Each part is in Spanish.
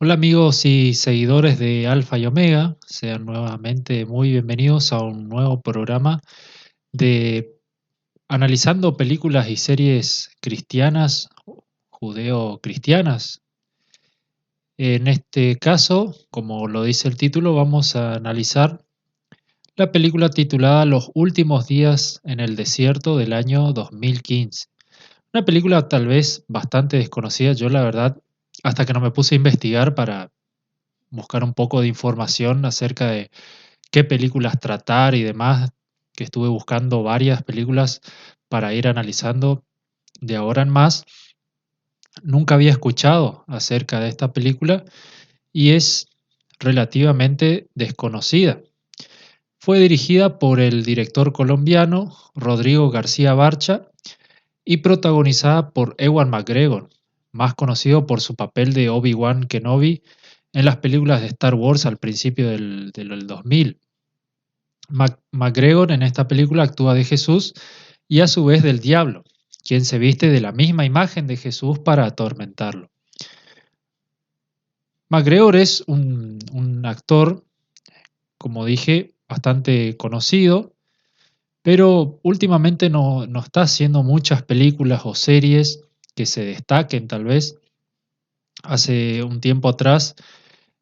Hola amigos y seguidores de Alfa y Omega, sean nuevamente muy bienvenidos a un nuevo programa de analizando películas y series cristianas, judeo-cristianas. En este caso, como lo dice el título, vamos a analizar la película titulada Los últimos días en el desierto del año 2015. Una película tal vez bastante desconocida, yo la verdad, hasta que no me puse a investigar para buscar un poco de información acerca de qué películas tratar y demás, que estuve buscando varias películas para ir analizando de ahora en más. Nunca había escuchado acerca de esta película y es relativamente desconocida. Fue dirigida por el director colombiano Rodrigo García Barcha y protagonizada por Ewan McGregor, más conocido por su papel de Obi-Wan Kenobi en las películas de Star Wars al principio del 2000. McGregor en esta película actúa de Jesús y a su vez del diablo, quien se viste de la misma imagen de Jesús para atormentarlo. McGregor es un actor, como dije, bastante conocido, pero últimamente no está haciendo muchas películas o series que se destaquen tal vez. Hace un tiempo atrás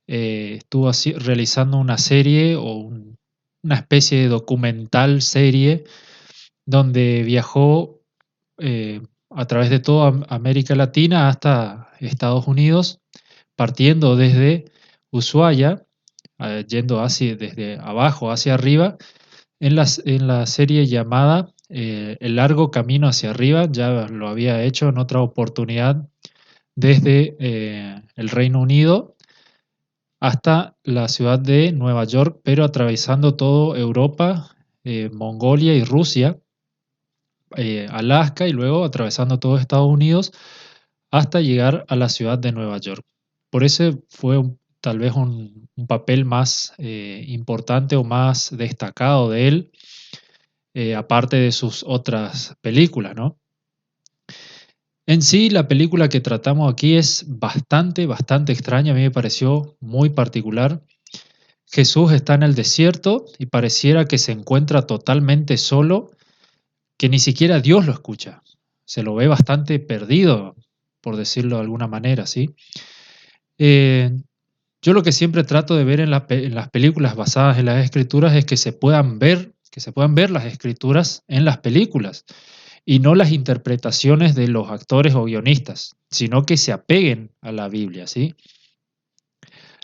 estuvo realizando una serie o una especie de documental serie donde viajó a través de toda América Latina hasta Estados Unidos, partiendo desde Ushuaia, yendo desde abajo hacia arriba, en la serie llamada El largo camino hacia arriba. Ya lo había hecho en otra oportunidad desde el Reino Unido hasta la ciudad de Nueva York, pero atravesando todo Europa, Mongolia y Rusia, Alaska y luego atravesando todo Estados Unidos hasta llegar a la ciudad de Nueva York. Por ese fue tal vez un papel más importante o más destacado de él, aparte de sus otras películas, ¿no? En sí, la película que tratamos aquí es bastante extraña, a mí me pareció muy particular. Jesús está en el desierto y pareciera que se encuentra totalmente solo, que ni siquiera Dios lo escucha. Se lo ve bastante perdido, por decirlo de alguna manera, ¿sí? Eh, yo lo que siempre trato de ver en las películas basadas en las escrituras es que se puedan ver las escrituras en las películas y no las interpretaciones de los actores o guionistas, sino que se apeguen a la Biblia, ¿sí?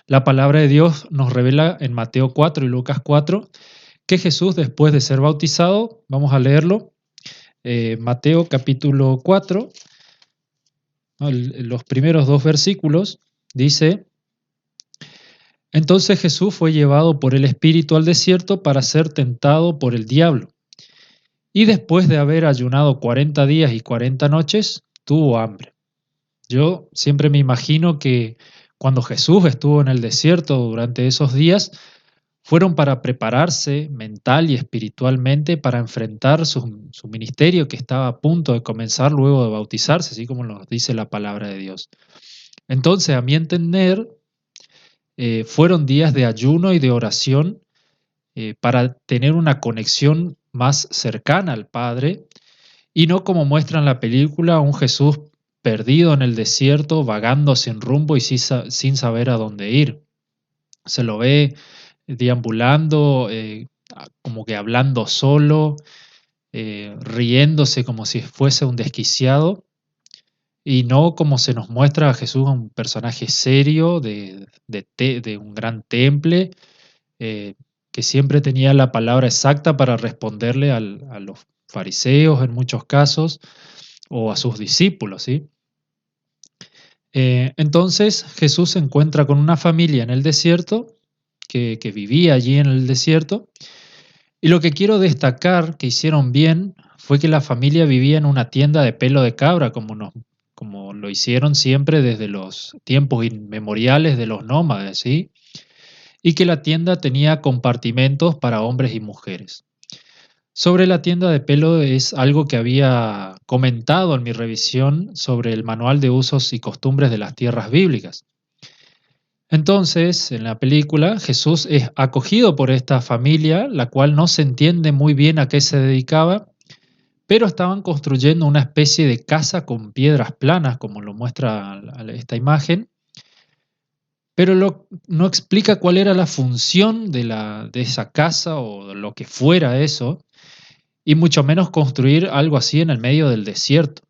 La palabra de Dios nos revela en Mateo 4 y Lucas 4 que Jesús, después de ser bautizado, vamos a leerlo, Mateo capítulo 4, ¿no? Los primeros dos versículos, dice: Entonces Jesús fue llevado por el Espíritu al desierto para ser tentado por el diablo. Y después de haber ayunado 40 días y 40 noches, tuvo hambre. Yo siempre me imagino que cuando Jesús estuvo en el desierto durante esos días, fueron para prepararse mental y espiritualmente para enfrentar su ministerio que estaba a punto de comenzar luego de bautizarse, así como nos dice la palabra de Dios. Entonces, a mi entender, fueron días de ayuno y de oración para tener una conexión más cercana al Padre y no como muestra en la película un Jesús perdido en el desierto, vagando sin rumbo y sin saber a dónde ir. Se lo ve deambulando, como que hablando solo, riéndose como si fuese un desquiciado, y no como se nos muestra a Jesús, un personaje serio de un gran temple, eh, que siempre tenía la palabra exacta para responderle a los fariseos en muchos casos, o a sus discípulos, ¿sí? Entonces Jesús se encuentra con una familia en el desierto, que vivía allí en el desierto, y lo que quiero destacar que hicieron bien fue que la familia vivía en una tienda de pelo de cabra, como lo hicieron siempre desde los tiempos inmemoriales de los nómades, ¿sí? Y que la tienda tenía compartimentos para hombres y mujeres. Sobre la tienda de pelo es algo que había comentado en mi revisión sobre el manual de usos y costumbres de las tierras bíblicas. Entonces, en la película, Jesús es acogido por esta familia, la cual no se entiende muy bien a qué se dedicaba, pero estaban construyendo una especie de casa con piedras planas, como lo muestra esta imagen, pero no explica cuál era la función de esa casa o lo que fuera eso, y mucho menos construir algo así en el medio del desierto.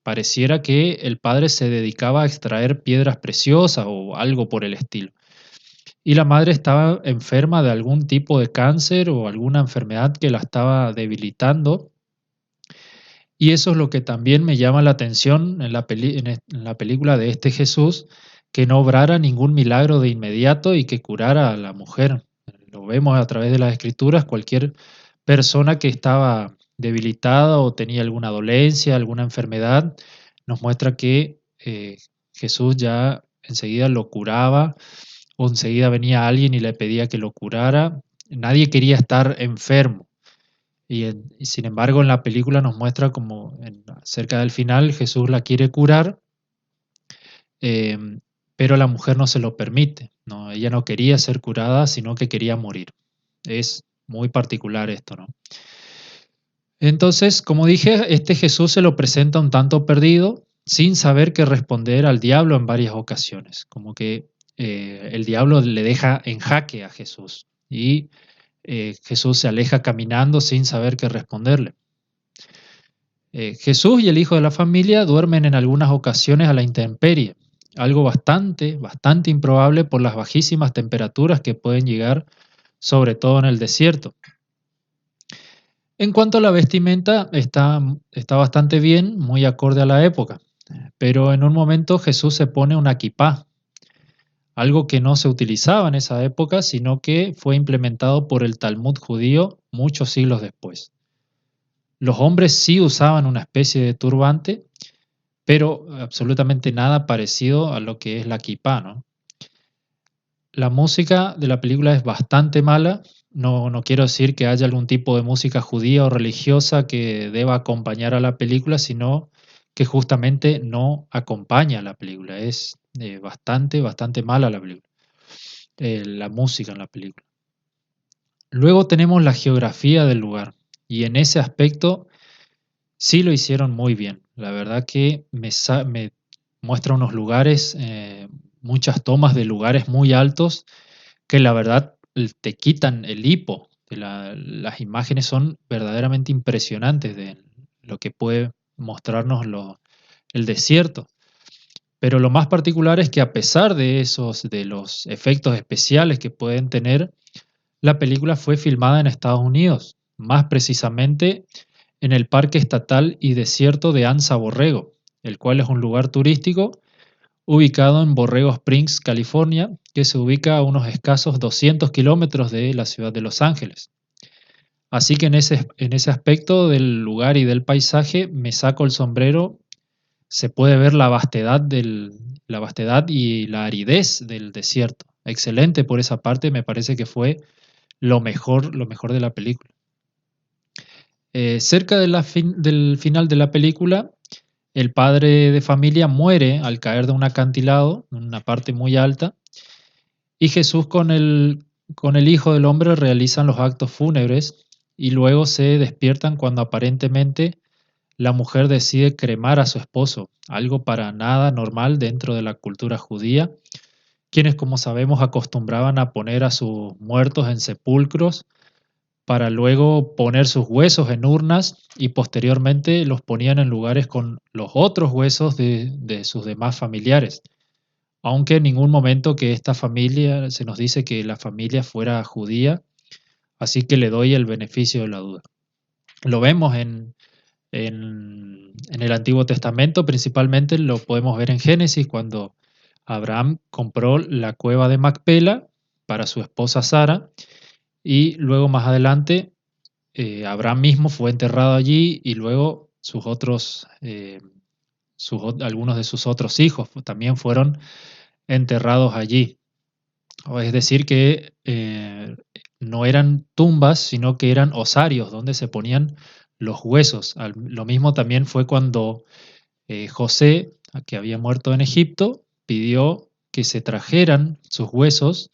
Pareciera que el padre se dedicaba a extraer piedras preciosas o algo por el estilo. Y la madre estaba enferma de algún tipo de cáncer o alguna enfermedad que la estaba debilitando. Y eso es lo que también me llama la atención en en la película de este Jesús, que no obrara ningún milagro de inmediato y que curara a la mujer. Lo vemos a través de las escrituras, cualquier persona que estaba debilitada o tenía alguna dolencia, alguna enfermedad, nos muestra que Jesús ya enseguida lo curaba o enseguida venía alguien y le pedía que lo curara. Nadie quería estar enfermo. Y sin embargo, en la película nos muestra como cerca del final Jesús la quiere curar, em, pero la mujer no se lo permite, ¿no? Ella no quería ser curada, sino que quería morir. Es muy particular esto, ¿no? Entonces, como dije, este Jesús se lo presenta un tanto perdido, sin saber qué responder al diablo en varias ocasiones, como que el diablo le deja en jaque a Jesús y Jesús se aleja caminando sin saber qué responderle. Jesús y el hijo de la familia duermen en algunas ocasiones a la intemperie, algo bastante improbable por las bajísimas temperaturas que pueden llegar, sobre todo en el desierto. En cuanto a la vestimenta, está bastante bien, muy acorde a la época, pero en un momento Jesús se pone una kipá, algo que no se utilizaba en esa época, sino que fue implementado por el Talmud judío muchos siglos después. Los hombres sí usaban una especie de turbante, pero absolutamente nada parecido a lo que es la kipá, ¿no? La música de la película es bastante mala. No quiero decir que haya algún tipo de música judía o religiosa que deba acompañar a la película, sino que justamente no acompaña a la película. Es bastante mala la película, la música en la película. Luego tenemos la geografía del lugar y en ese aspecto sí lo hicieron muy bien. La verdad que me muestra unos lugares, muchas tomas de lugares muy altos que la verdad te quitan el hipo. Las imágenes son verdaderamente impresionantes de lo que puede mostrarnos el desierto. Pero lo más particular es que a pesar de de los efectos especiales que pueden tener, la película fue filmada en Estados Unidos, más precisamente en el Parque Estatal y Desierto de Anza Borrego, el cual es un lugar turístico ubicado en Borrego Springs, California, que se ubica a unos escasos 200 kilómetros de la ciudad de Los Ángeles. Así que en ese aspecto del lugar y del paisaje me saco el sombrero. Se puede ver la vastedad y la aridez del desierto. Excelente por esa parte, me parece que fue lo mejor de la película. Cerca de del final de la película, el padre de familia muere al caer de un acantilado, en una parte muy alta, y Jesús con el Hijo del Hombre realizan los actos fúnebres y luego se despiertan cuando aparentemente la mujer decide cremar a su esposo, algo para nada normal dentro de la cultura judía, quienes, como sabemos, acostumbraban a poner a sus muertos en sepulcros para luego poner sus huesos en urnas y posteriormente los ponían en lugares con los otros huesos de sus demás familiares. Aunque en ningún momento que esta familia, se nos dice que la familia fuera judía, así que le doy el beneficio de la duda. Lo vemos en el Antiguo Testamento, principalmente lo podemos ver en Génesis, cuando Abraham compró la cueva de Macpela para su esposa Sara, y luego más adelante Abraham mismo fue enterrado allí y luego algunos de sus otros hijos también fueron enterrados allí. Es decir, que no eran tumbas, sino que eran osarios donde se ponían los huesos. Lo mismo también fue cuando José, que había muerto en Egipto, pidió que se trajeran sus huesos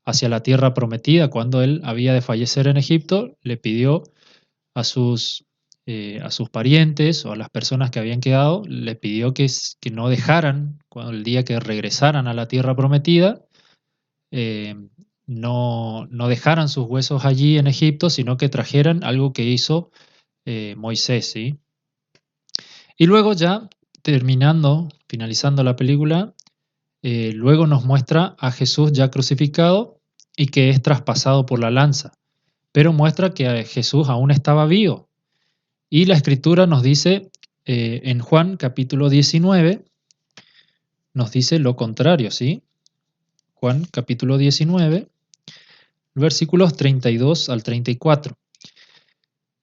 hacia la tierra prometida. Cuando él había de fallecer en Egipto, le pidió a a sus parientes o a las personas que habían quedado, le pidió que no dejaran, cuando el día que regresaran a la tierra prometida, eh, no dejaran sus huesos allí en Egipto, sino que trajeran algo que hizo Moisés, ¿sí? Y luego ya, finalizando la película, luego nos muestra a Jesús ya crucificado y que es traspasado por la lanza, pero muestra que Jesús aún estaba vivo. Y la Escritura nos dice, en Juan capítulo 19, nos dice lo contrario, ¿sí? Juan capítulo 19, versículos 32 al 34.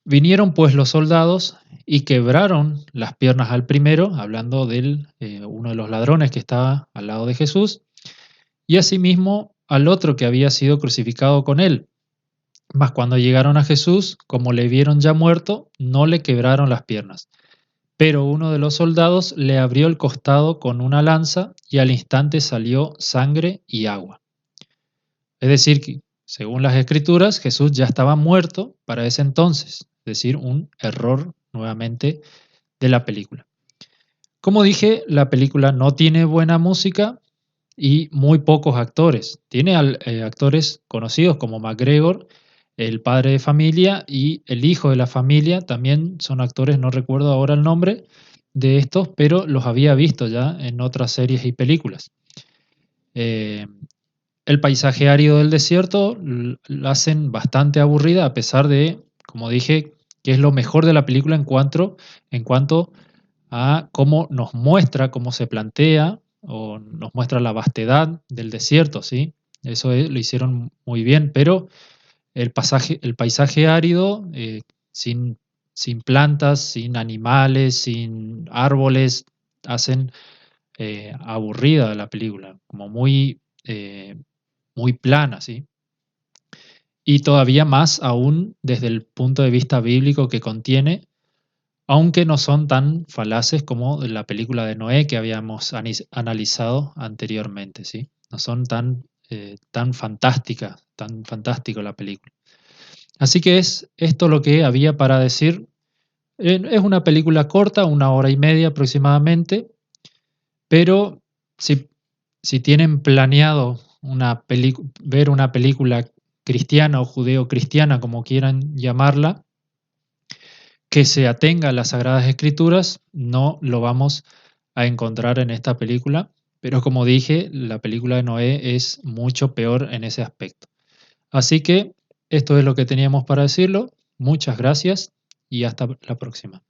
Vinieron pues los soldados y quebraron las piernas al primero, hablando de uno de los ladrones que estaba al lado de Jesús, y asimismo al otro que había sido crucificado con él. Mas cuando llegaron a Jesús, como le vieron ya muerto, no le quebraron las piernas. Pero uno de los soldados le abrió el costado con una lanza y al instante salió sangre y agua. Es decir, que según las Escrituras, Jesús ya estaba muerto para ese entonces. Es decir, un error nuevamente de la película. Como dije, la película no tiene buena música y muy pocos actores. Tiene actores conocidos como McGregor, el padre de familia, y el hijo de la familia. También son actores, no recuerdo ahora el nombre de estos, pero los había visto ya en otras series y películas. El paisaje árido del desierto la hacen bastante aburrida, a pesar de, como dije, que es lo mejor de la película en cuanto a cómo nos muestra, cómo se plantea o nos muestra la vastedad del desierto, ¿sí? Eso lo hicieron muy bien, pero el paisaje árido, sin plantas, sin animales, sin árboles, hacen aburrida la película, como muy plana, ¿sí? Y todavía más aún desde el punto de vista bíblico que contiene, aunque no son tan falaces como la película de Noé que habíamos analizado anteriormente, ¿sí? No son tan fantásticas, tan fantástico la película. Así que es esto lo que había para decir. Es una película corta, 1 hora y media aproximadamente, pero si tienen planeado ver una película cristiana o judeo-cristiana, como quieran llamarla, que se atenga a las Sagradas Escrituras, no lo vamos a encontrar en esta película, pero como dije, la película de Noé es mucho peor en ese aspecto. Así que esto es lo que teníamos para decirlo. Muchas gracias y hasta la próxima.